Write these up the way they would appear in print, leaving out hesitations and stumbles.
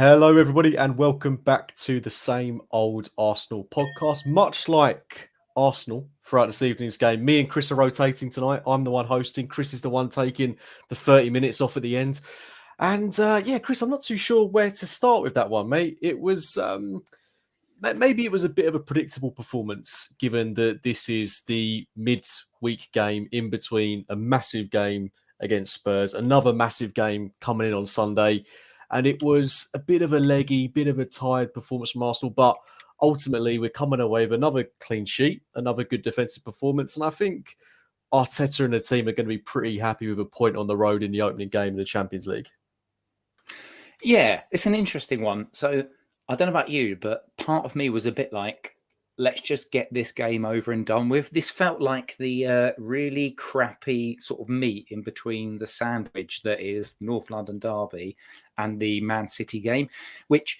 Hello, everybody, and welcome back to the Same Old Arsenal podcast. Much like Arsenal throughout this evening's game, me and Chris are rotating tonight. I'm the one hosting. Chris is the one taking the 30 minutes off at the end. And Chris, I'm not too sure where to start with that one, mate. It was maybe it was a bit of a predictable performance, given that this is the mid-week game in between a massive game against Spurs, another massive game coming in on Sunday. And it was a bit of a leggy, bit of a tired performance from Arsenal. But ultimately, we're coming away with another clean sheet, another good defensive performance. And I think Arteta and the team are going to be pretty happy with a point on the road in the opening game of the Champions League. Yeah, it's an interesting one. So I don't know about you, but part of me was a bit like, let's just get this game over and done with. This felt like the really crappy sort of meat in between the sandwich that is North London Derby and the Man City game, which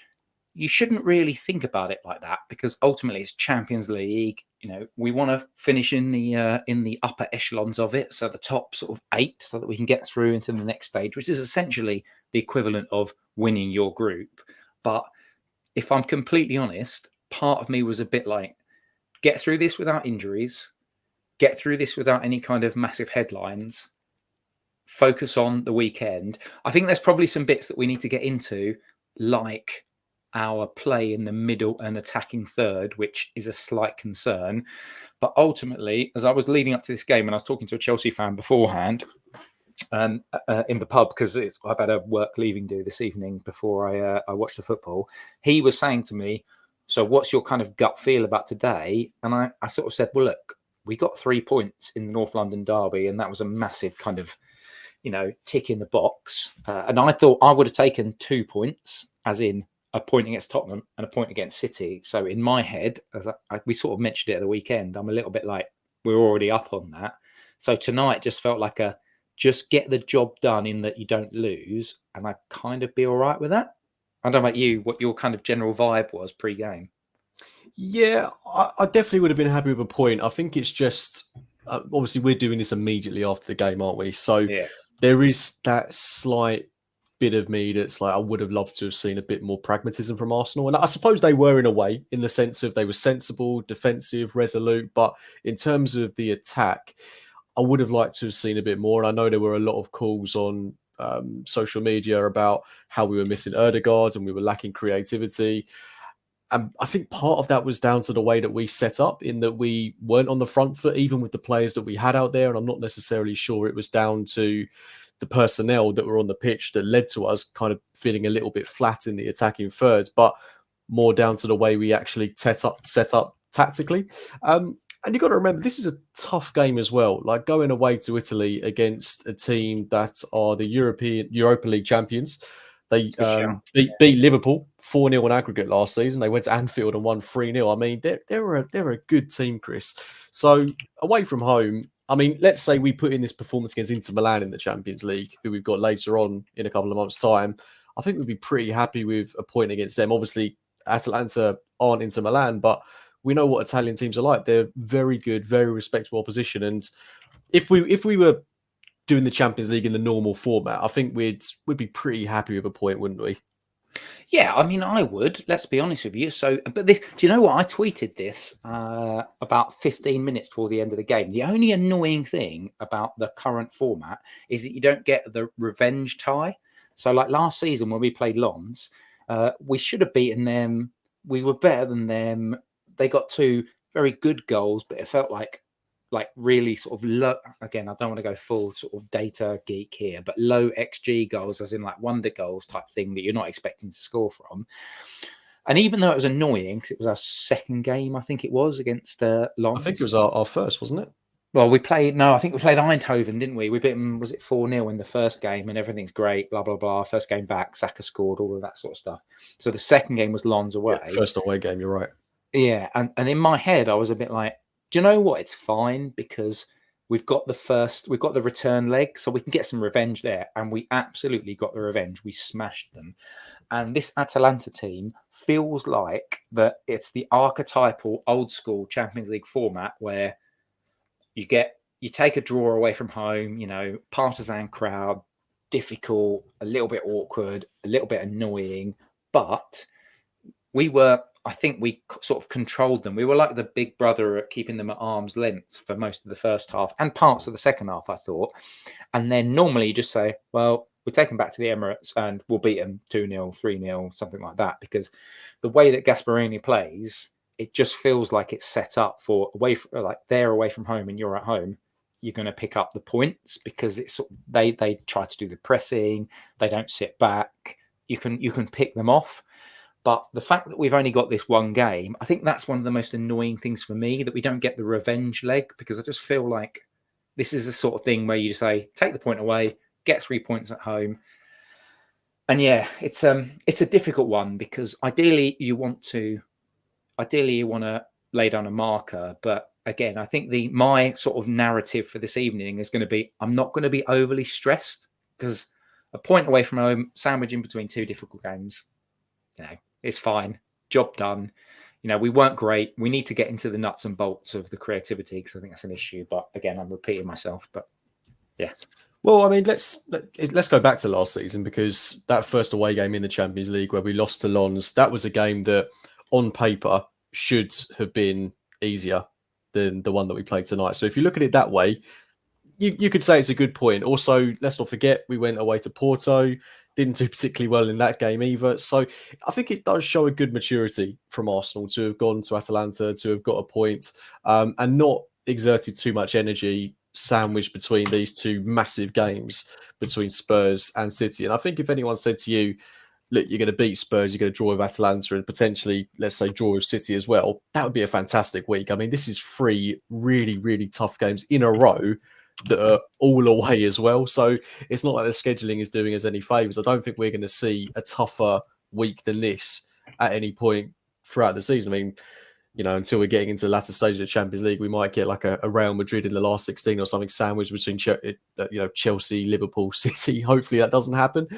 you shouldn't really think about it like that because ultimately it's Champions League. You know, we want to finish in the upper echelons of it, so the top sort of 8, so that we can get through into the next stage, which is essentially the equivalent of winning your group. But if I'm completely honest, part of me was a bit like, get through this without injuries, get through this without any kind of massive headlines, focus on the weekend. I think there's probably some bits that we need to get into, like our play in the middle and attacking third, which is a slight concern. But ultimately, as I was leading up to this game and I was talking to a Chelsea fan beforehand in the pub, because I've had a work leaving do this evening before I watched the football, he was saying to me, so what's your kind of gut feel about today? And I sort of said, well, look, we got 3 points in the North London Derby, and that was a massive kind of, tick in the box. And I thought I would have taken 2 points, as in a point against Tottenham and a point against City. So in my head, as we sort of mentioned it at the weekend, I'm a little bit like, we're already up on that. So tonight just felt like just get the job done in that you don't lose, and I'd kind of be all right with that. I don't know about you, what your kind of general vibe was pre-game. Yeah, I definitely would have been happy with a point. I think it's just, obviously, we're doing this immediately after the game, aren't we? So Yeah. there is that slight bit of me that's like, I would have loved to have seen a bit more pragmatism from Arsenal. And I suppose they were, in a way, in the sense of they were sensible, defensive, resolute. But in terms of the attack, I would have liked to have seen a bit more. And I know there were a lot of calls on social media about how we were missing Erdegaard and we were lacking creativity. And I think part of that was down to the way that we set up, in that we weren't on the front foot, even with the players that we had out there. And I'm not necessarily sure it was down to the personnel that were on the pitch that led to us kind of feeling a little bit flat in the attacking thirds, but more down to the way we actually set up tactically. And you've got to remember, this is a tough game as well. Like going away to Italy against a team that are the Europa League champions. They beat Liverpool 4-0 on aggregate last season. They went to Anfield and won 3-0. I mean, they're a good team, Chris. So away from home, I mean, let's say we put in this performance against Inter Milan in the Champions League, who we've got later on in a couple of months' time. I think we'd be pretty happy with a point against them. Obviously, Atalanta aren't Inter Milan, but we know what Italian teams are like. They're very good, very respectable opposition. And if we were doing the Champions League in the normal format, I think we'd be pretty happy with a point, wouldn't we? Yeah, I mean, I would. Let's be honest with you. So, but this, do you know what? I tweeted this about 15 minutes before the end of the game. The only annoying thing about the current format is that you don't get the revenge tie. So, like last season when we played Lens, we should have beaten them. We were better than them. They got 2 very good goals, but it felt like really sort of low. Again, I don't want to go full sort of data geek here, but low XG goals, as in like wonder goals type thing that you're not expecting to score from. And even though it was annoying, because it was our second game, I think it was, against Lens. I think it was our first, wasn't it? Well, I think we played Eindhoven, didn't we? We beat them, was it 4-0 in the first game, and everything's great, blah, blah, blah. First game back, Saka scored, all of that sort of stuff. So the second game was Lens away. Yeah, first away game, you're right. Yeah, and in my head, I was a bit like, do you know what? It's fine because we've got the return leg, so we can get some revenge there. And we absolutely got the revenge. We smashed them. And this Atalanta team feels like that it's the archetypal old school Champions League format where you take a draw away from home, partisan crowd, difficult, a little bit awkward, a little bit annoying, but I think we sort of controlled them. We were like the big brother at keeping them at arm's length for most of the first half and parts of the second half, I thought. And then normally you just say, well, we'll take them back to the Emirates and we'll beat them 2-0, 3-0, something like that. Because the way that Gasperini plays, it just feels like it's set up for they're away from home and you're at home. You're going to pick up the points because they try to do the pressing. They don't sit back. You can pick them off. But the fact that we've only got this one game, I think that's one of the most annoying things for me, that we don't get the revenge leg, because I just feel like this is the sort of thing where you just say, take the point away, get 3 points at home. And yeah, it's a difficult one, because ideally you want to lay down a marker. But again, I think my sort of narrative for this evening is going to be, I'm not going to be overly stressed, because a point away from home, sandwich in between two difficult games, it's fine. Job done. We weren't great. We need to get into the nuts and bolts of the creativity, because I think that's an issue. But again, I'm repeating myself. But yeah. Well, I mean, let's go back to last season, because that first away game in the Champions League where we lost to Lens, that was a game that on paper should have been easier than the one that we played tonight. So if you look at it that way, you could say it's a good point. Also, let's not forget, we went away to Porto, didn't do particularly well in that game either. So I think it does show a good maturity from Arsenal to have gone to Atalanta, to have got a point, and not exerted too much energy sandwiched between these two massive games between Spurs and City. And I think if anyone said to you, look, you're going to beat Spurs, you're going to draw with Atalanta, and potentially, let's say, draw with City as well, that would be a fantastic week. I mean, this is 3 really, really tough games in a row that are all away as well. So it's not like the scheduling is doing us any favours. I don't think we're going to see a tougher week than this at any point throughout the season. I mean, until we're getting into the latter stage of the Champions League, we might get like a Real Madrid in the last 16 or something sandwiched between Chelsea, Liverpool, City. Hopefully that doesn't happen.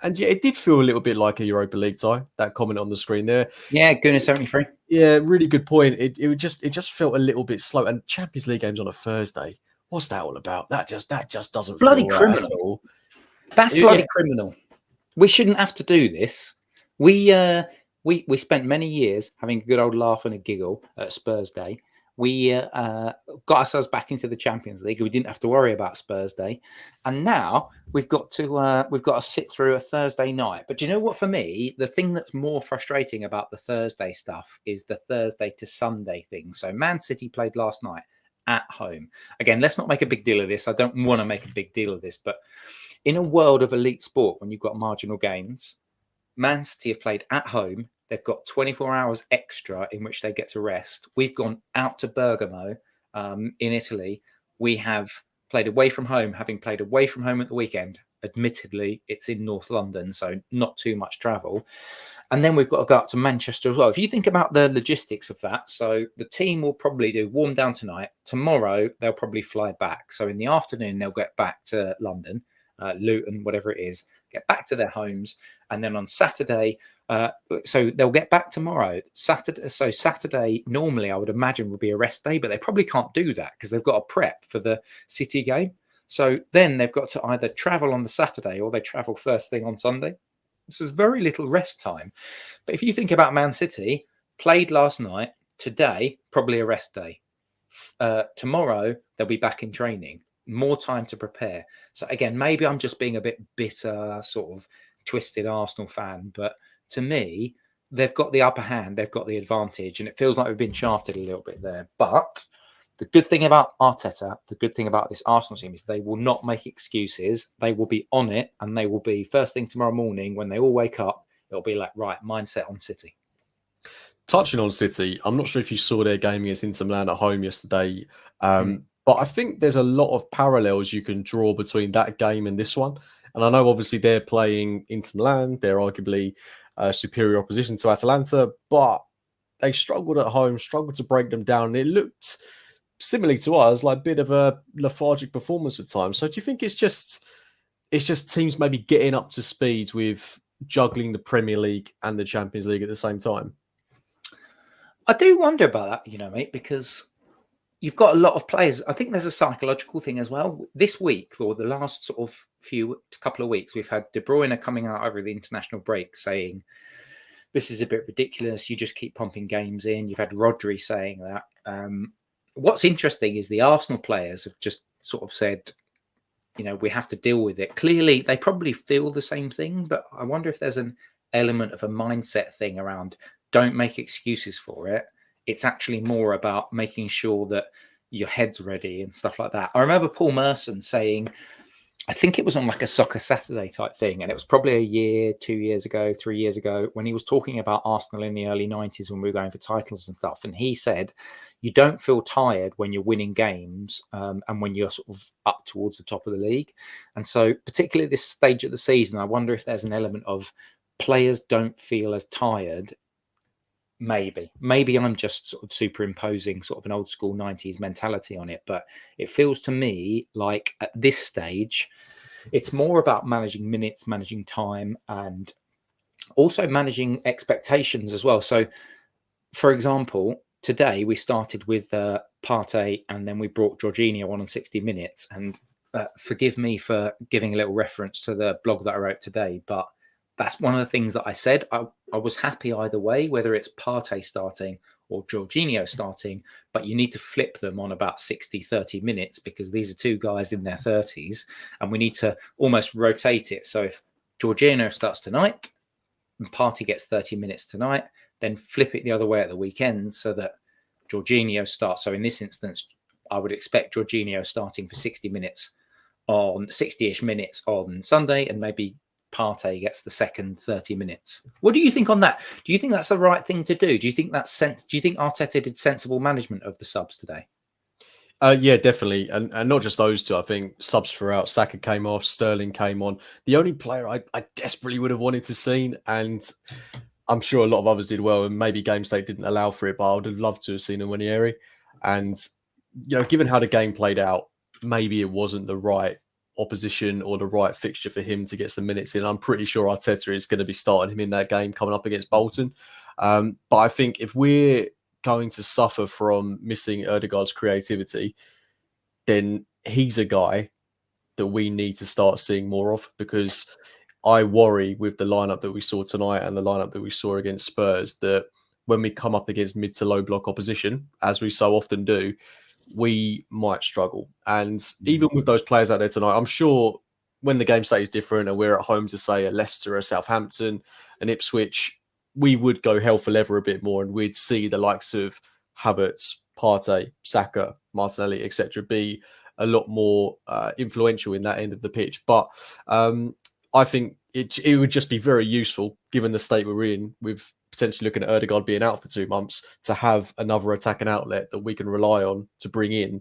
And yeah, it did feel a little bit like a Europa League tie, that comment on the screen there. Yeah, goodness, 73. Yeah, really good point. It just felt a little bit slow. And Champions League games on a Thursday, what's that all about? That just doesn't bloody feel criminal. right at all. That's bloody criminal. We shouldn't have to do this. We spent many years having a good old laugh and a giggle at Spurs Day. We got ourselves back into the Champions League. We didn't have to worry about Spurs Day, and now we've got to sit through a Thursday night. But do you know what? For me, the thing that's more frustrating about the Thursday stuff is the Thursday to Sunday thing. So Man City played last night at home. Again, let's not make a big deal of this. I don't want to make a big deal of this, but in a world of elite sport, when you've got marginal gains, Man City have played at home. They've got 24 hours extra in which they get to rest. We've gone out to Bergamo in Italy. We have played away from home, having played away from home at the weekend. Admittedly, it's in North London, so not too much travel. And then we've got to go up to Manchester as well. If you think about the logistics of that, so the team will probably do warm down tonight. Tomorrow, they'll probably fly back. So in the afternoon, they'll get back to London, Luton, whatever it is, get back to their homes. And then on Saturday, so they'll get back tomorrow. Saturday, normally I would imagine would be a rest day, but they probably can't do that because they've got to prep for the City game. So then they've got to either travel on the Saturday or they travel first thing on Sunday. This is very little rest time. But if you think about Man City, played last night, today, probably a rest day. Tomorrow, they'll be back in training. More time to prepare. So again, maybe I'm just being a bit bitter, sort of twisted Arsenal fan, but to me, they've got the upper hand, they've got the advantage, and it feels like we've been shafted a little bit there. But the good thing about Arteta, the good thing about this Arsenal team is they will not make excuses. They will be on it, and they will be first thing tomorrow morning when they all wake up. It'll be like, right, mindset on City. Touching on City, I'm not sure if you saw their game against Inter Milan at home yesterday, but I think there's a lot of parallels you can draw between that game and this one. And I know obviously they're playing Inter Milan, they're arguably superior opposition to Atalanta, but they struggled at home, struggled to break them down. And it looked similarly to us, like a bit of a lethargic performance at times. So do you think it's just teams maybe getting up to speed with juggling the Premier League and the Champions League at the same time? I do wonder about that, mate, because you've got a lot of players. I think there's a psychological thing as well. This week, or the last sort of couple of weeks, we've had De Bruyne coming out over the international break saying, this is a bit ridiculous. You just keep pumping games in. You've had Rodri saying that. What's interesting is the Arsenal players have just sort of said, we have to deal with it. Clearly, they probably feel the same thing, but I wonder if there's an element of a mindset thing around don't make excuses for it. It's actually more about making sure that your head's ready and stuff like that. I remember Paul Merson saying, I think it was on like a Soccer Saturday type thing, and it was probably a year, 2 years ago, 3 years ago, when he was talking about Arsenal in the early 90s when we were going for titles and stuff. And he said, you don't feel tired when you're winning games and when you're sort of up towards the top of the league. And so particularly this stage of the season, I wonder if there's an element of players don't feel as tired. Maybe I'm just sort of superimposing sort of an old school 90s mentality on it, but it feels to me like at this stage, it's more about managing minutes, managing time, and also managing expectations as well. So, for example, today we started with Partey, and then we brought Jorginho on 60 minutes. And forgive me for giving a little reference to the blog that I wrote today, but that's one of the things that I said. I was happy either way, whether it's Partey starting or Jorginho starting, but you need to flip them on about 30 minutes because these are two guys in their 30s and we need to almost rotate it. So if Jorginho starts tonight and Partey gets 30 minutes tonight, then flip it the other way at the weekend so that Jorginho starts. So in this instance, I would expect Jorginho starting for 60-ish minutes on Sunday, and maybe Partey gets the second 30 minutes. What do you think on that? Do you think that's the right thing to do? Do you think that's Do you think Arteta did sensible management of the subs today? Yeah, definitely. And not just those two. I think subs throughout. Saka came off, Sterling came on. The only player I desperately would have wanted to seen, and I'm sure a lot of others did well, and maybe game state didn't allow for it, but I would have loved to have seen Nwanieri. And, given how the game played out, maybe it wasn't the right opposition or the right fixture for him to get some minutes in. I'm pretty sure Arteta is going to be starting him in that game coming up against Bolton. But I think if we're going to suffer from missing Erdegaard's creativity, then he's a guy that we need to start seeing more of, because I worry with the lineup that we saw tonight and the lineup that we saw against Spurs that when we come up against mid to low block opposition, as we so often do, we might struggle. And even with those players out there tonight, I'm sure when the game state is different and we're at home to say a Leicester, a Southampton, an Ipswich, we would go hell for leather a bit more and we'd see the likes of Havertz, Partey, Saka, Martinelli, etc. be a lot more influential in that end of the pitch. But I think it would just be very useful, given the state we're in, with potentially looking at Erdegaard being out for 2 months, to have another attacking outlet that we can rely on to bring in.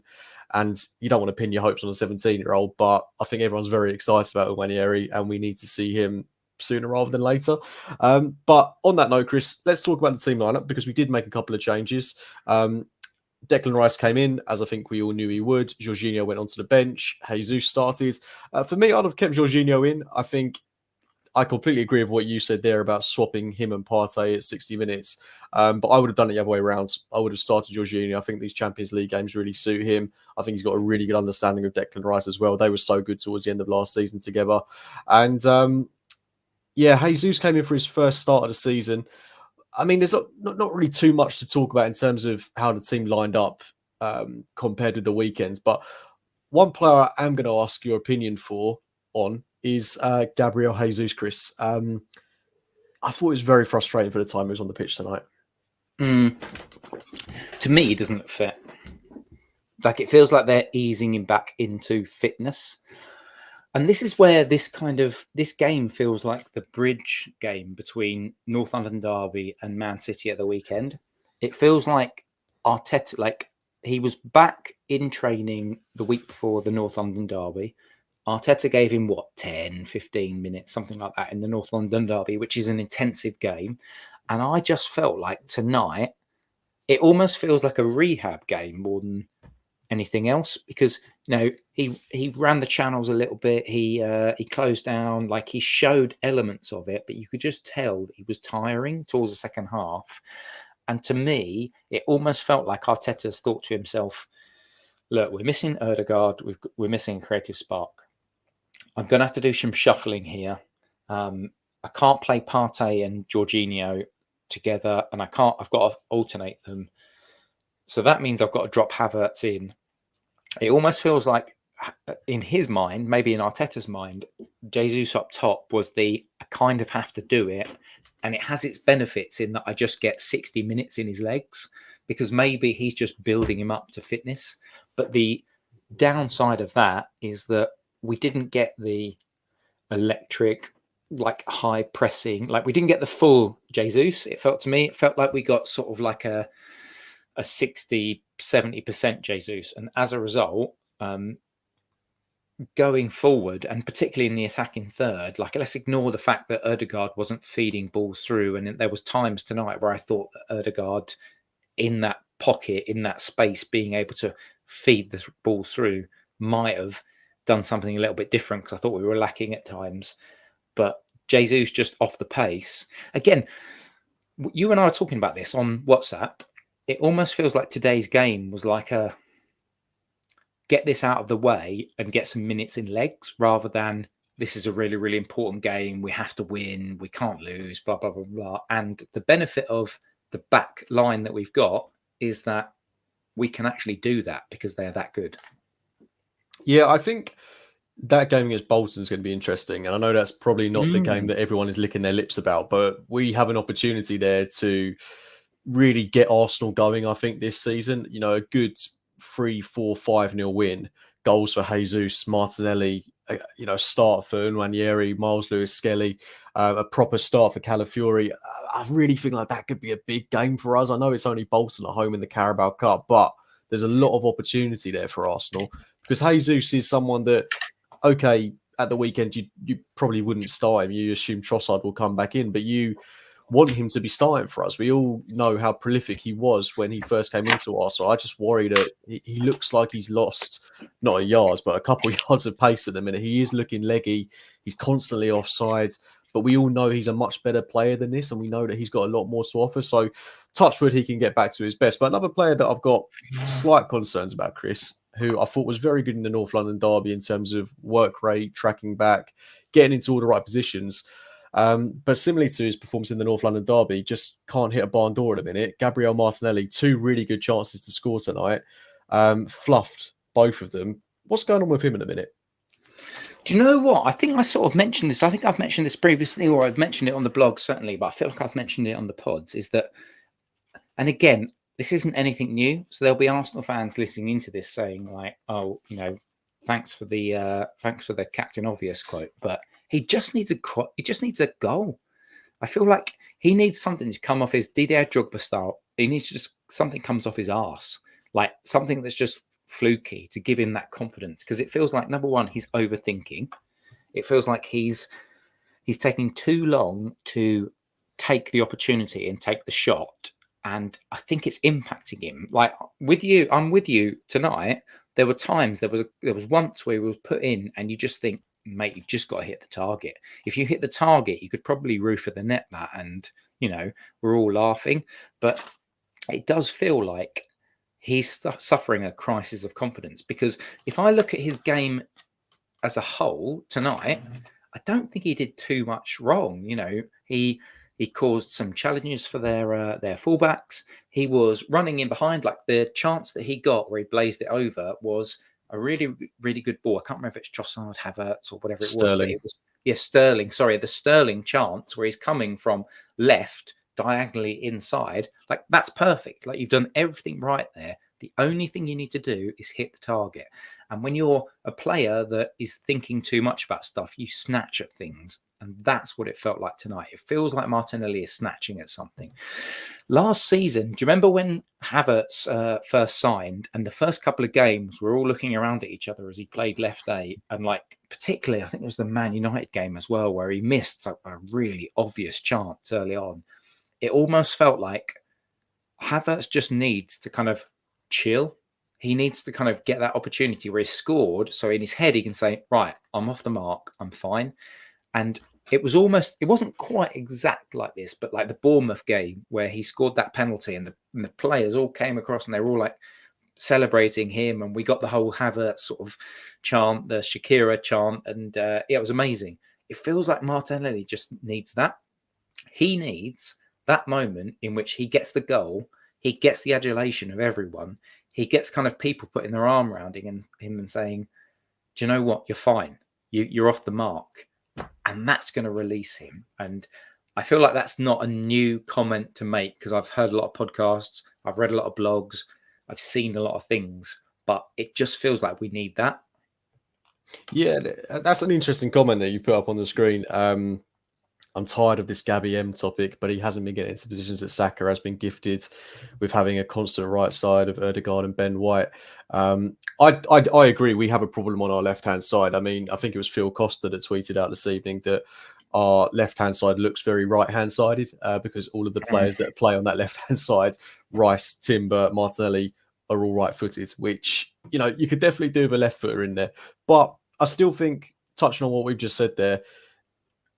And you don't want to pin your hopes on a 17-year-old, but I think everyone's very excited about Nwanieri, and we need to see him sooner rather than later. But on that note, Chris, let's talk about the team lineup, because we did make a couple of changes. Declan Rice came in, as I think we all knew he would. Jorginho went onto the bench. Jesus started. For me, I'd have kept Jorginho in. I think I completely agree with what you said there about swapping him and Partey at 60 minutes. But I would have done it the other way around. I would have started Jorginho. I think these Champions League games really suit him. I think he's got a really good understanding of Declan Rice as well. They were so good towards the end of last season together. And Jesus came in for his first start of the season. I mean, there's not really too much to talk about in terms of how the team lined up compared with the weekends. But one player I am going to ask your opinion on is Gabriel Jesus, Chris. I thought it was very frustrating for the time he was on the pitch tonight. To me, he doesn't look fit. Like, it feels like they're easing him back into fitness. And this is where this game feels like the bridge game between North London Derby and Man City at the weekend. It feels like Arteta, like he was back in training the week before the North London Derby. Arteta gave him, 10, 15 minutes, something like that in the North London Derby, which is an intensive game. And I just felt like tonight, it almost feels like a rehab game more than anything else, because he ran the channels a little bit, he closed down, like he showed elements of it, but you could just tell that he was tiring towards the second half. And to me, it almost felt like Arteta's thought to himself, look, we're missing Erdegaard. We're missing creative spark. I'm going to have to do some shuffling here. I can't play Partey and Jorginho together, and I've got to alternate them. So that means I've got to drop Havertz in. It almost feels like, in his mind, maybe in Arteta's mind, Jesus up top was I kind of have to do it. And it has its benefits in that I just get 60 minutes in his legs, because maybe he's just building him up to fitness. But the downside of that is that we didn't get the electric, like high pressing, like we didn't get the full Jesus. It felt like we got sort of like a 60-70% Jesus. And as a result, going forward, and particularly in the attacking third, like, let's ignore the fact that Erdegaard wasn't feeding balls through. And there was times tonight where I thought that Erdegaard, in that pocket, in that space, being able to feed the balls through, might have done something a little bit different, because I thought we were lacking at times. But Jesus just off the pace. Again, you and I are talking about this on WhatsApp. It almost feels like today's game was like a get this out of the way and get some minutes in legs, rather than this is a really, really important game. We have to win. We can't lose, blah, blah, blah, blah. And the benefit of the back line that we've got is that we can actually do that because they're that good. Yeah, I think that game against Bolton is going to be interesting. And I know that's probably not the game that everyone is licking their lips about, but we have an opportunity there to really get Arsenal going, I think, this season. You know, a good 3-4, 5-0 win, goals for Jesus, Martinelli, you know, start for Nwaneri, Miles Lewis-Skelly, a proper start for Calafiori. I really think like that could be a big game for us. I know it's only Bolton at home in the Carabao Cup, but there's a lot of opportunity there for Arsenal, because Jesus is someone that, okay, at the weekend, you probably wouldn't start him. You assume Trossard will come back in, but you want him to be starting for us. We all know how prolific he was when he first came into Arsenal. I just worry that he looks like he's lost, not a yards, but a couple of yards of pace at the minute. He is looking leggy. He's constantly offside, but we all know he's a much better player than this, and we know that he's got a lot more to offer. So touch wood, he can get back to his best. But another player that I've got slight concerns about, Chris, who I thought was very good in the North London derby in terms of work rate, tracking back, getting into all the right positions. But similarly to his performance in the North London derby, just can't hit a barn door at a minute. Gabriel Martinelli, 2 really good chances to score tonight, fluffed both of them. What's going on with him in a minute? Do you know what? I think I sort of mentioned this. I think I've mentioned this previously, or I've mentioned it on the blog, certainly, but I feel like I've mentioned it on the pods, is that, and again, this isn't anything new. So there'll be Arsenal fans listening into this saying like, oh, you know, thanks for the Captain Obvious quote, but he just needs a goal. I feel like he needs something to come off his Didier Drogba style. He needs just something comes off his arse, like something that's just fluky to give him that confidence. Because it feels like, number one, he's overthinking. It feels like he's taking too long to take the opportunity and take the shot. And I think it's impacting him. Like with you, I'm with you tonight. There were times, there was once where he was put in and you just think, mate, you've just got to hit the target. If you hit the target, you could probably roof for the net that, and, you know, we're all laughing. But it does feel like he's suffering a crisis of confidence, because if I look at his game as a whole tonight, I don't think he did too much wrong. You know, he caused some challenges for their fullbacks. He was running in behind. Like the chance that he got where he blazed it over was a really, really good ball. I can't remember if it's Trossard, Havertz, or whatever it was. But it was, Sterling. Sorry, the Sterling chance where he's coming from left diagonally inside. Like, that's perfect. Like, you've done everything right there. The only thing you need to do is hit the target. And when you're a player that is thinking too much about stuff, you snatch at things. And that's what it felt like tonight. It feels like Martinelli is snatching at something. Last season, do you remember when Havertz first signed, and the first couple of games, we're all looking around at each other as he played left A, and like particularly, I think it was the Man United game as well, where he missed a really obvious chance early on. It almost felt like Havertz just needs to kind of chill. He needs to kind of get that opportunity where he scored, so in his head he can say, right, I'm off the mark, I'm fine. And it wasn't quite exact like this, but like the Bournemouth game where he scored that penalty and the players all came across and they were all like celebrating him, and we got the whole Havertz sort of chant, the Shakira chant, and it was amazing. It feels like Martinelli just needs that. He needs that moment in which he gets the goal, he gets the adulation of everyone, he gets kind of people putting their arm around him and saying, do you know what, you're fine, you're off the mark, and that's going to release him. And I feel like that's not a new comment to make, because I've heard a lot of podcasts, I've read a lot of blogs, I've seen a lot of things, but it just feels like we need that. Yeah, that's an interesting comment that you put up on the screen. I'm tired of this Gabby M topic, but he hasn't been getting into positions that Saka has been gifted with, having a constant right side of Ødegaard and Ben White. I agree. We have a problem on our left-hand side. I mean, I think it was Phil Costa that tweeted out this evening that our left-hand side looks very right-hand sided because all of the players that play on that left-hand side, Rice, Timber, Martinelli, are all right-footed, which, you know, you could definitely do with a left footer in there. But I still think, touching on what we've just said there,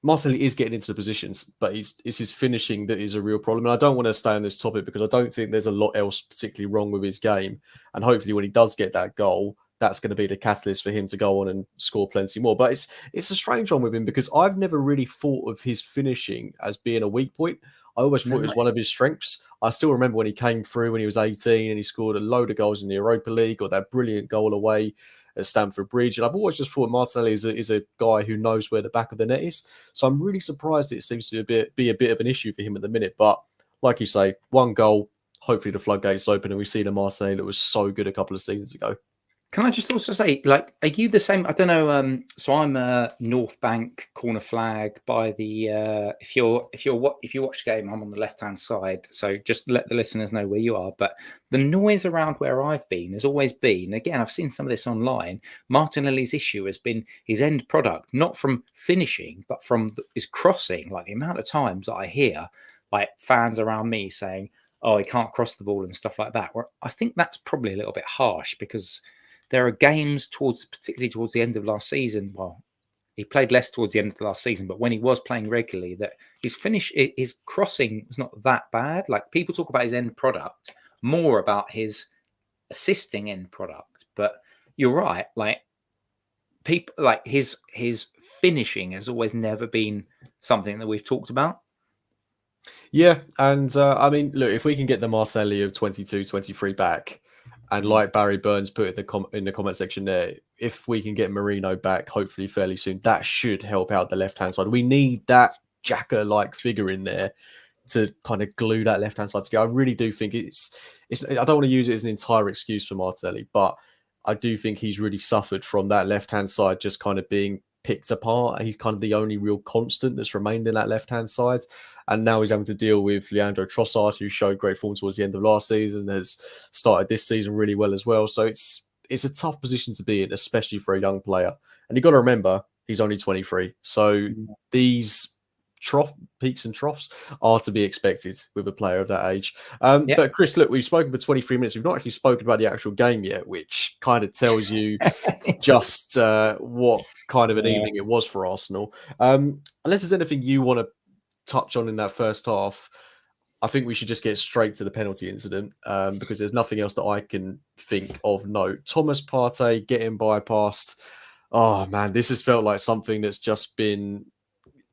Martinelli is getting into the positions, but it's his finishing that is a real problem. And I don't want to stay on this topic because I don't think there's a lot else particularly wrong with his game. And hopefully when he does get that goal, that's going to be the catalyst for him to go on and score plenty more. But it's a strange one with him because I've never really thought of his finishing as being a weak point. I always thought it was one of his strengths. I still remember when he came through when he was 18 and he scored a load of goals in the Europa League, got that brilliant goal away at Stamford Bridge. And I've always just thought Martinelli is a guy who knows where the back of the net is. So I'm really surprised it seems to be a bit of an issue for him at the minute. But like you say, one goal, hopefully the floodgates open and we see the Martinelli that was so good a couple of seasons ago. Can I just also say, like, are you the same? I don't know. So I'm North Bank corner flag by the. If you watch the game, I'm on the left hand side. So just let the listeners know where you are. But the noise around where I've been has always been. Again, I've seen some of this online. Martinelli's issue has been his end product, not from finishing, but from his crossing. Like the amount of times that I hear, like fans around me saying, "Oh, he can't cross the ball" and stuff like that. Where I think that's probably a little bit harsh because there are games particularly towards the end of last season. Well, he played less towards the end of the last season, but when he was playing regularly, that his crossing was not that bad. Like people talk about his end product, more about his assisting end product. But you're right. Like people, like his finishing has always never been something that we've talked about. Yeah, and I mean, look, if we can get the Martinelli of 22, 23 back, and like Barry Burns put in the comment section there, if we can get Marino back, hopefully fairly soon, that should help out the left-hand side. We need that Xhaka-like figure in there to kind of glue that left-hand side together. I really do think it's. I don't want to use it as an entire excuse for Martinelli, but I do think he's really suffered from that left-hand side just kind of being picked apart. He's kind of the only real constant that's remained in that left-hand side. And now he's having to deal with Leandro Trossard, who showed great form towards the end of last season, has started this season really well as well. So it's a tough position to be in, especially for a young player. And you've got to remember, he's only 23. So these peaks and troughs are to be expected with a player of that age. But Chris, look, we've spoken for 23 minutes. We've not actually spoken about the actual game yet, which kind of tells you just what kind of an evening it was for Arsenal. Unless there's anything you want to touch on in that first half, I think we should just get straight to the penalty incident because there's nothing else that I can think of note. Thomas Partey getting bypassed. Oh man, this has felt like something that's just been.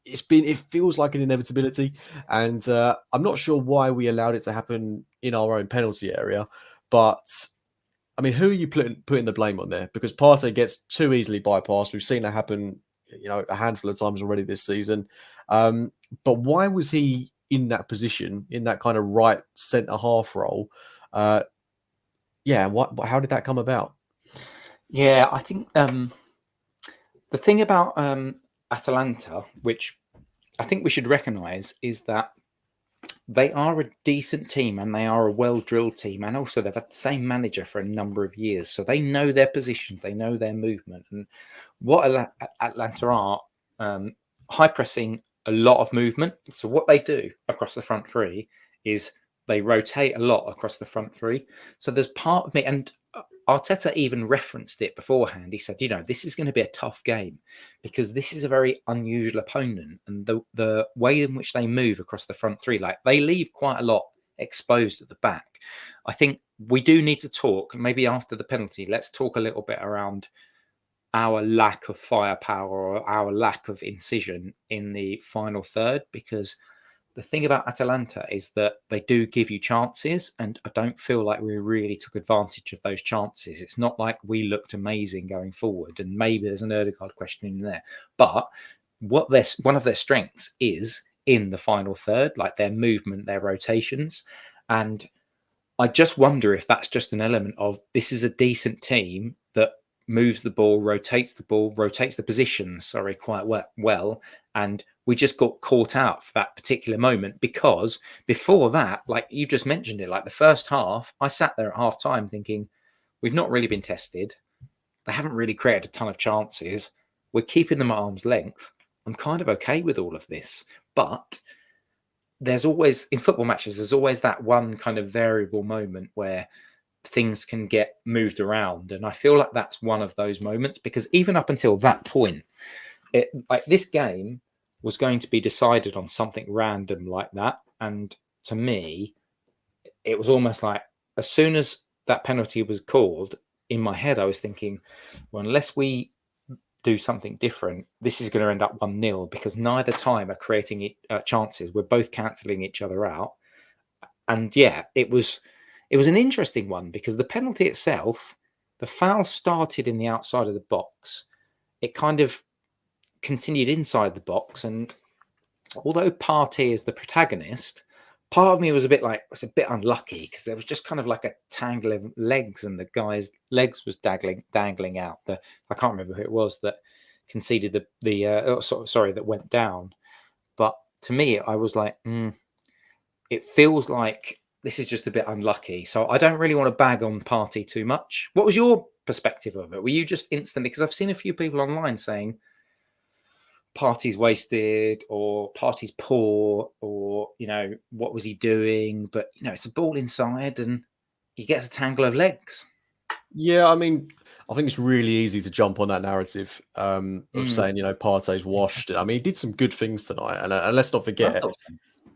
It feels like an inevitability, and I'm not sure why we allowed it to happen in our own penalty area. But I mean, who are you putting the blame on there? Because Partey gets too easily bypassed. We've seen that happen, a handful of times already this season. But why was he in that position, in that kind of right centre half role? How did that come about? Yeah, I think the thing about Atalanta, which I think we should recognise, is that they are a decent team and they are a well-drilled team, and also they've had the same manager for a number of years, so they know their position, they know their movement. And what Atlanta are, high pressing, a lot of movement. So what they do across the front three is they rotate a lot across the front three. So there's part of me, and Arteta even referenced it beforehand. He said, this is going to be a tough game because this is a very unusual opponent. And the way in which they move across the front three, like they leave quite a lot exposed at the back. I think we do need to talk, maybe after the penalty, let's talk a little bit around our lack of firepower or our lack of incision in the final third, because the thing about Atalanta is that they do give you chances, and I don't feel like we really took advantage of those chances. It's not like we looked amazing going forward, and maybe there's an Odegaard question in there, but one of their strengths is in the final third, like their movement, their rotations. And I just wonder if that's just an element of, this is a decent team that moves the ball, rotates the positions, quite well. And we just got caught out for that particular moment, because before that, like you just mentioned it, like the first half, I sat there at half time thinking, we've not really been tested. They haven't really created a ton of chances. We're keeping them at arm's length. I'm kind of okay with all of this. But there's always, in football matches, there's always that one kind of variable moment where things can get moved around. And I feel like that's one of those moments, because even up until that point, like this game was going to be decided on something random like that. And to me, it was almost like, as soon as that penalty was called, in my head, I was thinking, well, unless we do something different, this is going to end up 1-0, because neither time are creating chances. We're both cancelling each other out. And yeah, it was an interesting one, because the penalty itself, the foul started in the outside of the box. It kind of continued inside the box. And although Partey is the protagonist, part of me was a bit unlucky, because there was just kind of like a tangle of legs, and the guy's legs was dangling out. I can't remember who it was that conceded that went down. But to me, I was like, it feels like this is just a bit unlucky. So I don't really want to bag on Partey too much. What was your perspective of it? Were you just instantly, because I've seen a few people online saying Partey's wasted, or Partey's poor, or, what was he doing? But, it's a ball inside and he gets a tangle of legs. Yeah, I mean, I think it's really easy to jump on that narrative of saying, Partey's washed. I mean, he did some good things tonight. And let's not forget,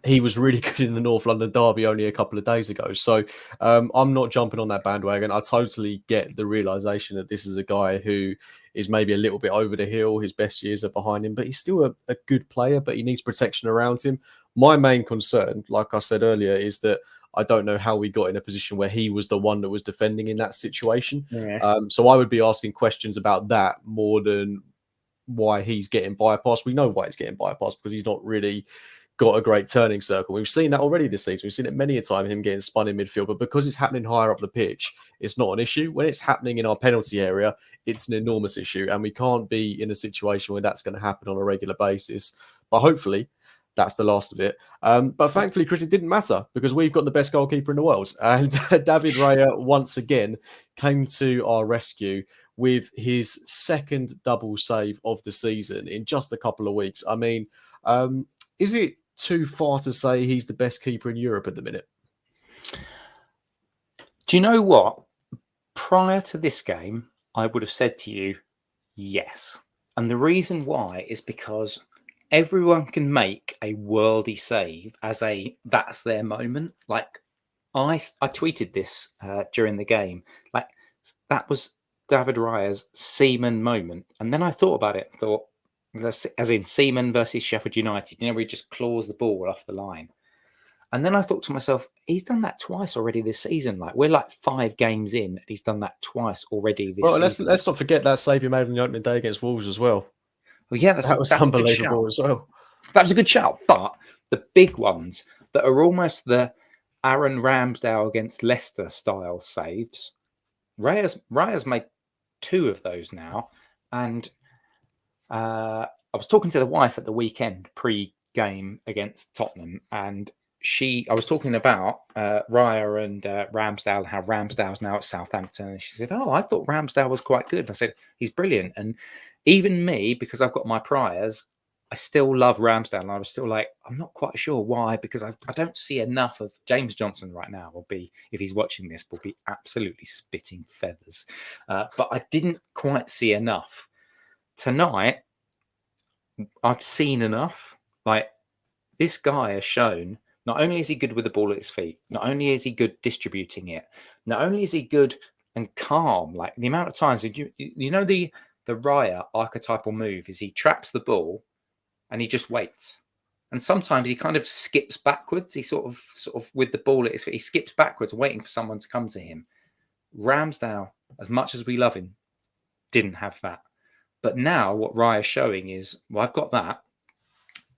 he was really good in the North London derby only a couple of days ago. So I'm not jumping on that bandwagon. I totally get the realization that this is a guy who is maybe a little bit over the hill. His best years are behind him, but he's still a good player, but he needs protection around him. My main concern, like I said earlier, is that I don't know how we got in a position where he was the one that was defending in that situation. Yeah. So I would be asking questions about that more than why he's getting bypassed. We know why he's getting bypassed, because he's not really got a great turning circle. We've seen that already this season. We've seen it many a time, him getting spun in midfield, but because it's happening higher up the pitch, it's not an issue. When it's happening in our penalty area, it's an enormous issue, and we can't be in a situation where that's going to happen on a regular basis. But hopefully that's the last of it. But thankfully, Chris, it didn't matter, because we've got the best goalkeeper in the world. And David Raya once again came to our rescue with his second double save of the season in just a couple of weeks. I mean, is it too far to say he's the best keeper in Europe at the minute? Do you know what? Prior to this game, I would have said to you, yes. And the reason why is because everyone can make a worldy save that's their moment. Like I tweeted this during the game. Like, that was David Raya's Seaman moment. And then I thought about it, as in Seaman versus Sheffield United, where he just claws the ball off the line. And then I thought to myself, he's done that twice already this season. Like, we're like 5 games in, and he's done that twice already this season. Let's not forget that save he made on the opening day against Wolves as well. Well, yeah, that was unbelievable as well. That was a good shout. But the big ones that are almost the Aaron Ramsdale against Leicester style saves, Raya's made 2 of those now. And I was talking to the wife at the weekend pre-game against Tottenham, and I was talking about Raya and Ramsdale, how Ramsdale's now at Southampton. And she said, "Oh, I thought Ramsdale was quite good." And I said, "He's brilliant." And even me, because I've got my priors, I still love Ramsdale. And I was still like, I'm not quite sure why, because I don't see enough of James Johnson right now. If he's watching this, will be absolutely spitting feathers. But I didn't quite see enough. Tonight, I've seen enough. Like, this guy has shown Not only is he good with the ball at his feet, not only is he good distributing it, not only is he good and calm. Like the amount of times you know the Raya archetypal move is he traps the ball and he just waits. And sometimes he kind of skips backwards. He sort of with the ball at his feet, he skips backwards, waiting for someone to come to him. Ramsdale, as much as we love him, didn't have that. But now what Raya's showing is, well, I've got that,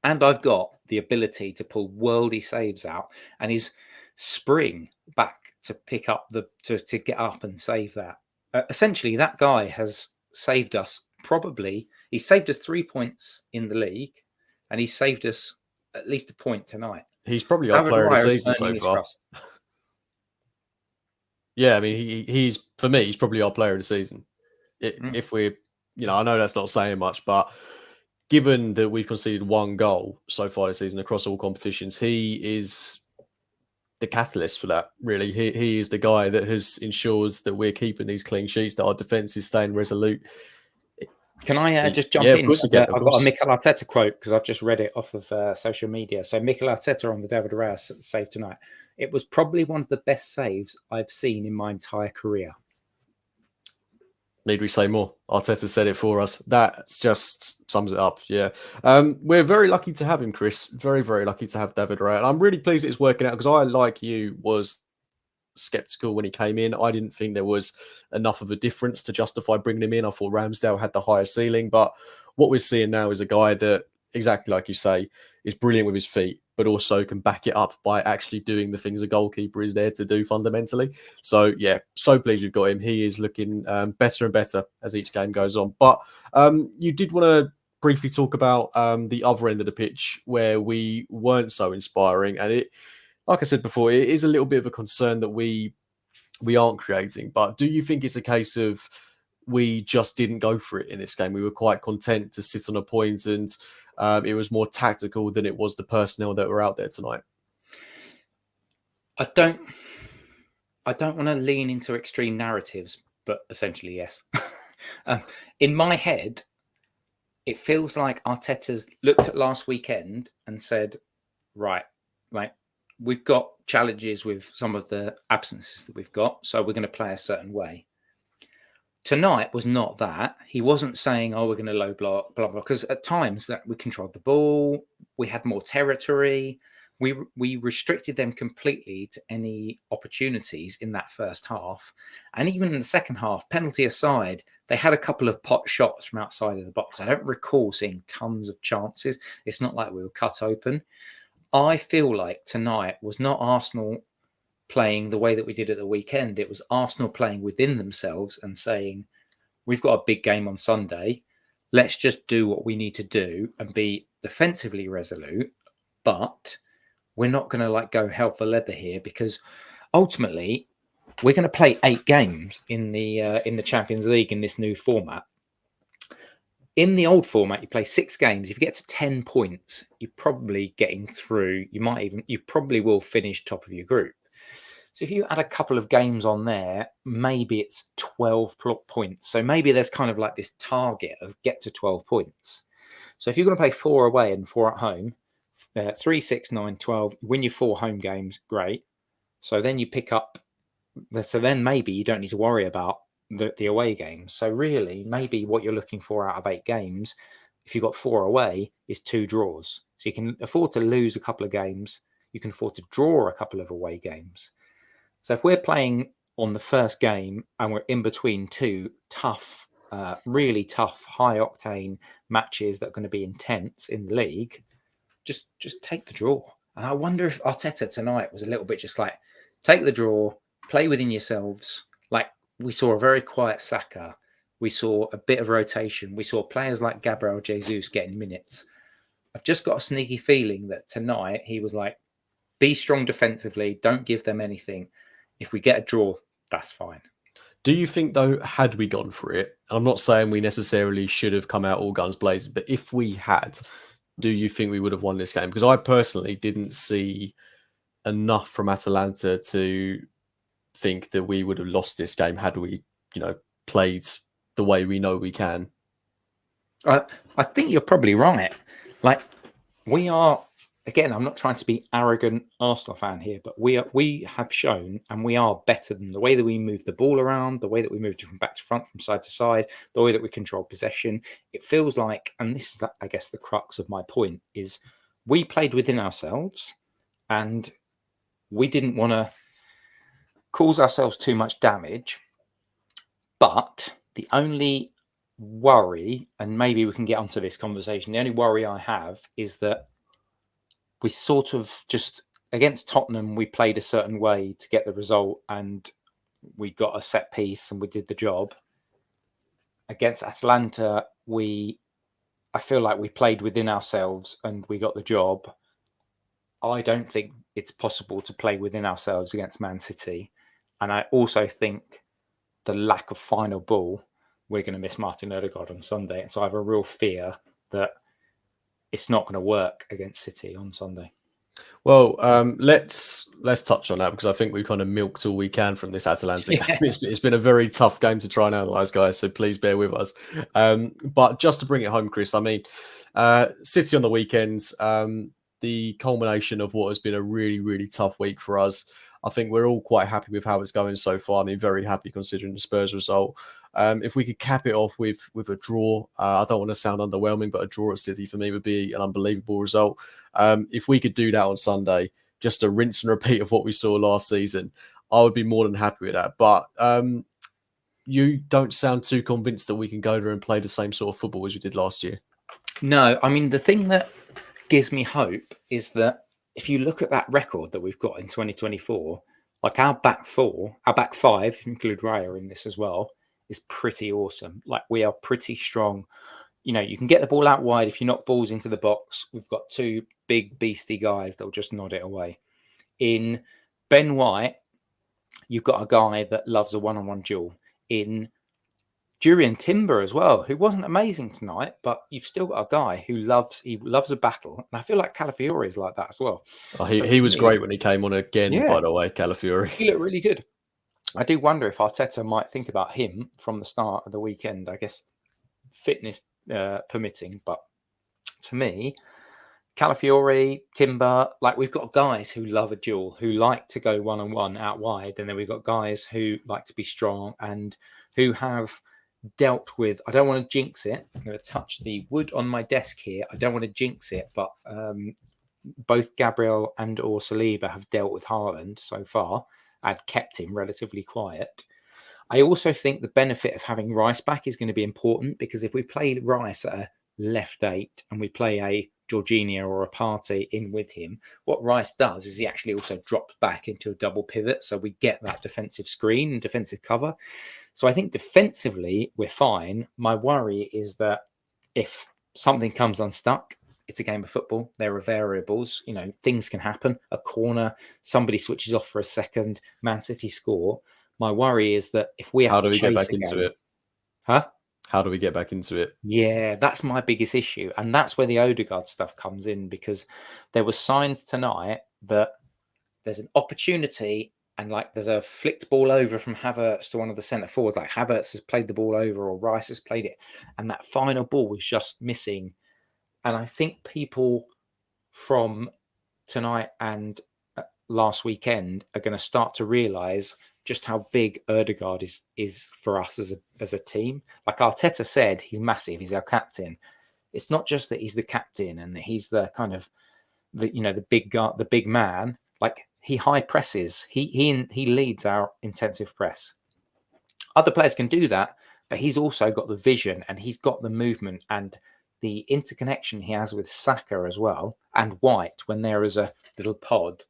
and I've got the ability to pull worldy saves out, and his spring back to pick up to get up and save that. Essentially, that guy has saved us. He saved us 3 points in the league, and he saved us at least a point tonight. He's probably our player of the season so far. Trust. Yeah, I mean, he's for me, he's probably our player of the season. If we're, I know that's not saying much, but given that we've conceded 1 goal so far this season across all competitions, he is the catalyst for that, really. He is the guy that has ensures that we're keeping these clean sheets, that our defence is staying resolute. Can I just jump in? I've got a Mikel Arteta quote because I've just read it off of social media. So Mikel Arteta on the David Raya save tonight. It was probably one of the best saves I've seen in my entire career. Need we say more? Arteta said it for us. That just sums it up. Yeah. We're very lucky to have him, Chris. Very, very lucky to have David Raya. And I'm really pleased it's working out because I, like you, was skeptical when he came in. I didn't think there was enough of a difference to justify bringing him in. I thought Ramsdale had the higher ceiling. But what we're seeing now is a guy that, exactly like you say, is brilliant with his feet, but also can back it up by actually doing the things a goalkeeper is there to do fundamentally. So, yeah, so pleased we've got him. He is looking better and better as each game goes on. But you did want to briefly talk about the other end of the pitch where we weren't so inspiring. And it, like I said before, it is a little bit of a concern that we aren't creating. But do you think it's a case of we just didn't go for it in this game? We were quite content to sit on a point, and it was more tactical than it was the personnel that were out there tonight. I don't want to lean into extreme narratives, but essentially, yes. In my head, it feels like Arteta's looked at last weekend and said, right, like we've got challenges with some of the absences that we've got, so we're going to play a certain way. Tonight was not that. He wasn't saying, oh, we're going to low block, blah, blah, because at times that we controlled the ball, we had more territory, we restricted them completely to any opportunities in that first half. And even in the second half, penalty aside, they had a couple of pot shots from outside of the box. I don't recall seeing tons of chances. It's not like we were cut open. I feel like tonight was not Arsenal playing the way that we did at the weekend. It was Arsenal playing within themselves and saying, we've got a big game on Sunday. Let's just do what we need to do and be defensively resolute. But we're not going to go hell for leather here, because ultimately we're going to play 8 games in the Champions League in this new format. In the old format, you play 6 games. If you get to 10 points, you're probably getting through. You probably will finish top of your group. So if you add a couple of games on there, maybe it's 12 points. So maybe there's kind of like this target of get to 12 points. So if you're going to play 4 away and 4 at home, 3, 6, 9, 12, win your 4 home games, great. So then you pick up, so then maybe you don't need to worry about the away games. So really, maybe what you're looking for out of 8 games, if you've got 4 away, is 2 draws. So you can afford to lose a couple of games. You can afford to draw a couple of away games. So if we're playing on the first game and we're in between 2 tough, really tough, high-octane matches that are going to be intense in the league, just take the draw. And I wonder if Arteta tonight was a little bit just like, take the draw, play within yourselves. Like, we saw a very quiet Saka. We saw a bit of rotation. We saw players like Gabriel Jesus getting minutes. I've just got a sneaky feeling that tonight he was like, be strong defensively, don't give them anything. If we get a draw, that's fine. Do you think, though, had we gone for it, I'm not saying we necessarily should have come out all guns blazing, but if we had, do you think we would have won this game? Because I personally didn't see enough from Atalanta to think that we would have lost this game had we, played the way we know we can. I think you're probably right. Like, we are again, I'm not trying to be arrogant Arsenal fan here, but we have shown, and we are better than the way that we move the ball around, the way that we move from back to front, from side to side, the way that we control possession. It feels like, and this is, I guess, the crux of my point, is we played within ourselves and we didn't want to cause ourselves too much damage. But the only worry, and maybe we can get onto this conversation, the only worry I have is that we sort of just, against Tottenham, we played a certain way to get the result and we got a set piece and we did the job. Against Atalanta, I feel like we played within ourselves and we got the job. I don't think it's possible to play within ourselves against Man City. And I also think the lack of final ball, we're going to miss Martin Odegaard on Sunday. And so I have a real fear that it's not going to work against City on Sunday. Well, let's touch on that because I think we've kind of milked all we can from this Atalanta game. It's been a very tough game to try and analyse, guys, so please bear with us. But just to bring it home, Chris, I mean, City on the weekend, the culmination of what has been a really, really tough week for us. I think we're all quite happy with how it's going so far. I mean, very happy considering the Spurs result. If we could cap it off with a draw, I don't want to sound underwhelming, but a draw at City for me would be an unbelievable result. If we could do that on Sunday, just a rinse and repeat of what we saw last season, I would be more than happy with that. But you don't sound too convinced that we can go there and play the same sort of football as we did last year. No, I mean, the thing that gives me hope is that if you look at that record that we've got in 2024, like our back five, if you include Raya in this as well, is pretty awesome. Like we are pretty strong. You know, you can get the ball out wide. If you knock balls into the box, we've got two big beastie guys that'll just nod it away. In Ben White, you've got a guy that loves a one-on-one duel. In Jurriën Timber as well, who wasn't amazing tonight, but you've still got a guy who loves a battle. And I feel like Calafiori is like that as well. Oh, he was great when he came on again, by the way, Calafiori. He looked really good. I do wonder if Arteta might think about him from the start of the weekend, I guess, fitness permitting. But to me, Calafiori, Timber, like we've got guys who love a duel, who like to go one-on-one out wide. And then we've got guys who like to be strong and who have dealt with, I don't want to jinx it. I'm going to touch the wood on my desk here. I don't want to jinx it, but both Gabriel and or Saliba have dealt with Haaland so far and kept him relatively quiet. I also think the benefit of having Rice back is going to be important because if we play Rice at a left 8 and we play a Jorginho or a Partey in with him, what Rice does is he actually also drops back into a double pivot. So we get that defensive screen and defensive cover. So I think defensively, we're fine. My worry is that if something comes unstuck, it's a game of football. There are variables. You know, things can happen. A corner, somebody switches off for a second, Man City score. My worry is that if we have to chase get back into it? How do we get back into it? Yeah, that's my biggest issue. And that's where the Odegaard stuff comes in because there were signs tonight that there's an opportunity and like there's a flicked ball over from Havertz to one of the centre forwards. Like Havertz has played the ball over or Rice has played it. And that final ball was just missing. And I think people from tonight and last weekend are going to start to realise just how big Odegaard is for us as a team. Like Arteta said, he's massive. He's our captain. It's not just that he's the captain and that he's the kind of the big guy, the big man. Like he high presses. He leads our intensive press. Other players can do that, but he's also got the vision and he's got the movement and the interconnection he has with Saka as well and White when there is a little pod.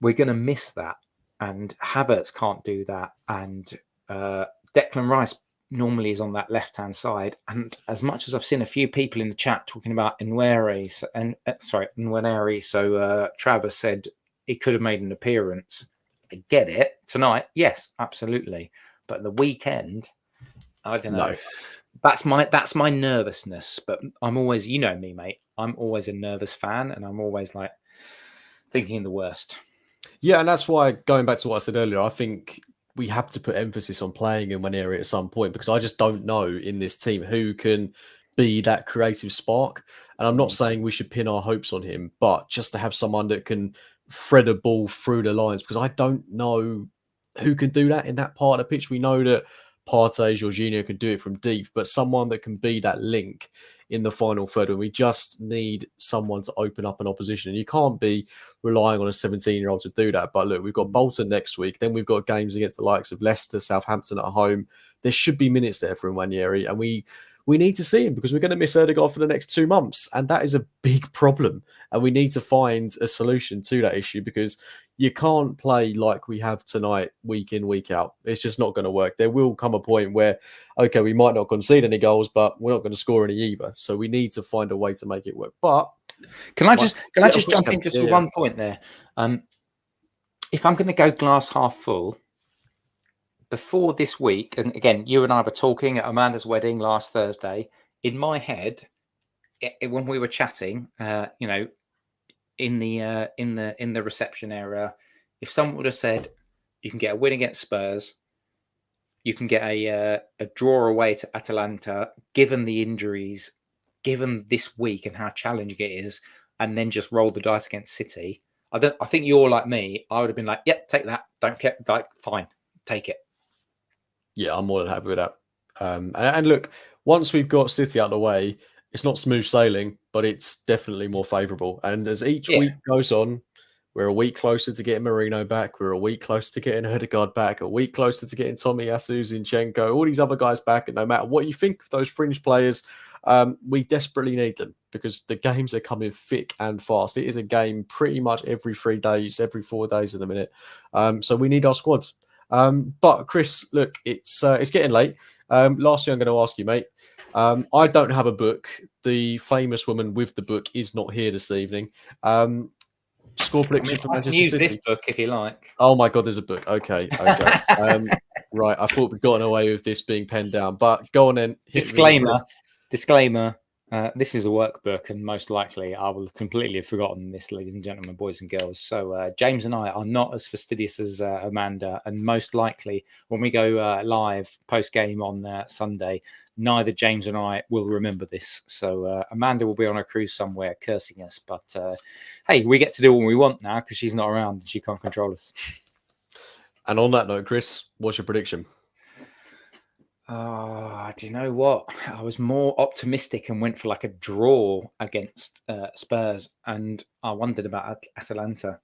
We're going to miss that. And Havertz can't do that. And Declan Rice normally is on that left-hand side. And as much as I've seen a few people in the chat talking about Nwaneri, so Travis said he could have made an appearance. I get it. Tonight, yes, absolutely. But the weekend, I don't know. No. That's my nervousness. But I'm always, you know me, mate. I'm always a nervous fan, and I'm always like thinking the worst. Yeah, and that's why, going back to what I said earlier, I think we have to put emphasis on playing in Nwaneri at some point because I just don't know in this team who can be that creative spark. And I'm not saying we should pin our hopes on him, but just to have someone that can thread a ball through the lines, because I don't know who can do that in that part of the pitch. We know that Partey, Jorginho can do it from deep, but someone that can be that link in the final third, when we just need someone to open up an opposition. And you can't be relying on a 17-year-old to do that. But look, we've got Bolton next week. Then we've got games against the likes of Leicester, Southampton at home. There should be minutes there for Nwaneri, and we need to see him because we're going to miss Erdegaard for the next 2 months. And that is a big problem. And we need to find a solution to that issue, because you can't play like we have tonight, week in, week out. It's just not going to work. There will come a point where, okay, we might not concede any goals, but we're not going to score any either. So we need to find a way to make it work. But can I just jump in just for one point there? If I'm going to go glass half full, before this week, and again, you and I were talking at Amanda's wedding last Thursday. In my head, when we were chatting, in the reception area, if someone would have said you can get a win against Spurs, you can get a draw away to Atalanta, given the injuries, given this week and how challenging it is, and then just roll the dice against City. I think you're like me. I would have been like, "Yep, take that. Don't care. Like, fine, take it." Yeah, I'm more than happy with that. And look, once we've got City out of the way, it's not smooth sailing, but it's definitely more favourable. And as each week goes on, we're a week closer to getting Marino back. We're a week closer to getting Ødegaard back. A week closer to getting Tomiyasu, Zinchenko, all these other guys back. And no matter what you think of those fringe players, we desperately need them because the games are coming thick and fast. It is a game pretty much every 3 days, every 4 days at the minute. So we need our squads. But Chris, look, it's getting late. Last thing I'm going to ask you, mate. I don't have a book. The famous woman with the book is not here this evening. Score prediction for Manchester City. Use City. this book if you like. Oh my God, there's a book. Okay. Right. I thought we'd gotten away with this being penned down, but go on then. Disclaimer. This is a workbook, and most likely I will completely have forgotten this, ladies and gentlemen, boys and girls. So James and I are not as fastidious as Amanda, and most likely when we go live post game on Sunday, neither James and I will remember this. So Amanda will be on a cruise somewhere cursing us, but hey, we get to do what we want now because she's not around and she can't control us. And on that note, Chris, what's your prediction? Do you know what? I was more optimistic and went for like a draw against Spurs, and I wondered about Atalanta.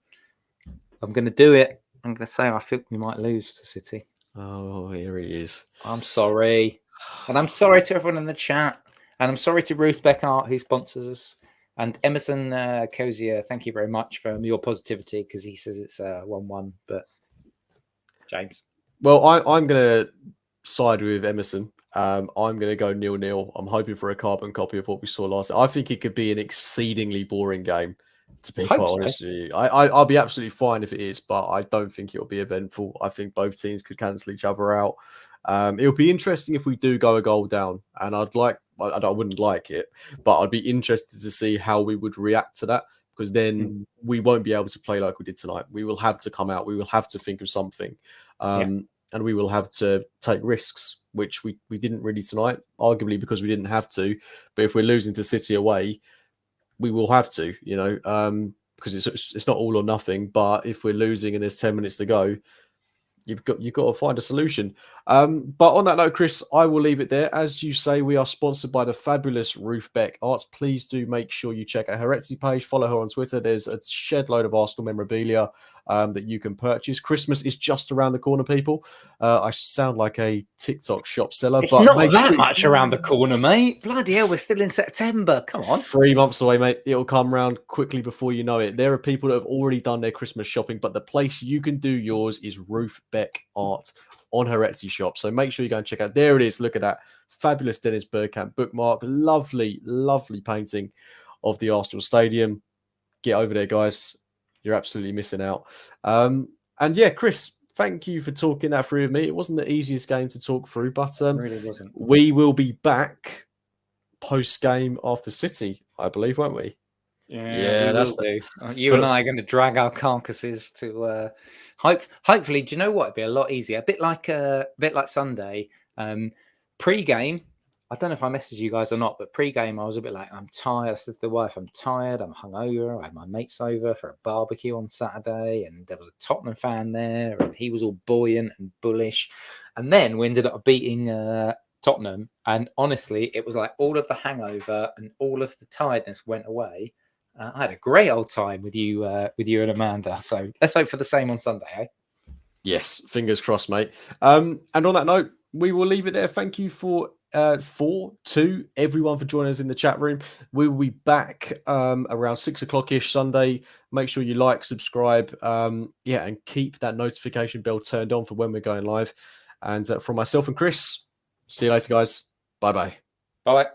I'm going to do it. I'm going to say I think we might lose to City. Oh, here he is. I'm sorry. And I'm sorry to everyone in the chat. And I'm sorry to Ruth Beckart, who sponsors us. And Emerson Cozier, thank you very much for your positivity, because he says it's 1-1. But James? Well, I'm going to side with Emerson. I'm going to go 0-0. I'm hoping for a carbon copy of what we saw last. I think it could be an exceedingly boring game, to be quite honest with you. I'll be absolutely fine if it is, but I don't think it'll be eventful. I think both teams could cancel each other out. It'll be interesting if we do go a goal down, and I wouldn't like it, but I'd be interested to see how we would react to that, because then we won't be able to play like we did tonight. We will have to come out. We will have to think of something. And we will have to take risks, which we didn't really tonight, arguably because we didn't have to. But if we're losing to City away, we will have to, because it's not all or nothing. But if we're losing and there's 10 minutes to go, you've got to find a solution. But on that note, Chris, I will leave it there. As you say, we are sponsored by the fabulous Ruth Beck Arts. Please do make sure you check out her Etsy page, follow her on Twitter. There's a shed load of Arsenal memorabilia that you can purchase. Christmas is just around the corner, people. I sound like a TikTok shop seller. It's not that much around the corner, mate. Bloody hell, we're still in September. Come on. 3 months away, mate. It'll come round quickly before you know it. There are people that have already done their Christmas shopping, but the place you can do yours is Ruth Beck Art on her Etsy shop. So make sure you go and check out. There it is. Look at that. Fabulous Dennis Bergkamp bookmark. Lovely, lovely painting of the Arsenal Stadium. Get over there, guys. You're absolutely missing out. And yeah, Chris, thank you for talking that through with me. It wasn't the easiest game to talk through, but it really wasn't. We will be back post-game after City, I believe, won't we? Yeah, that's do. You and I are going to drag our carcasses to hopefully. Do you know what? It'd be a lot easier. A bit like Sunday. Pre-game, I don't know if I messaged you guys or not, but pre-game I was a bit like, I'm tired. I said to the wife, I'm tired. I'm hungover. I had my mates over for a barbecue on Saturday, and there was a Tottenham fan there, and he was all buoyant and bullish. And then we ended up beating Tottenham, and honestly, it was like all of the hangover and all of the tiredness went away. I had a great old time with you and Amanda. So let's hope for the same on Sunday, eh? Yes, fingers crossed, mate. And on that note, we will leave it there. Thank you to everyone for joining us in the chat room. We will be back around 6 o'clock-ish Sunday. Make sure you like, subscribe, and keep that notification bell turned on for when we're going live. And from myself and Chris, see you later, guys. Bye-bye. Bye.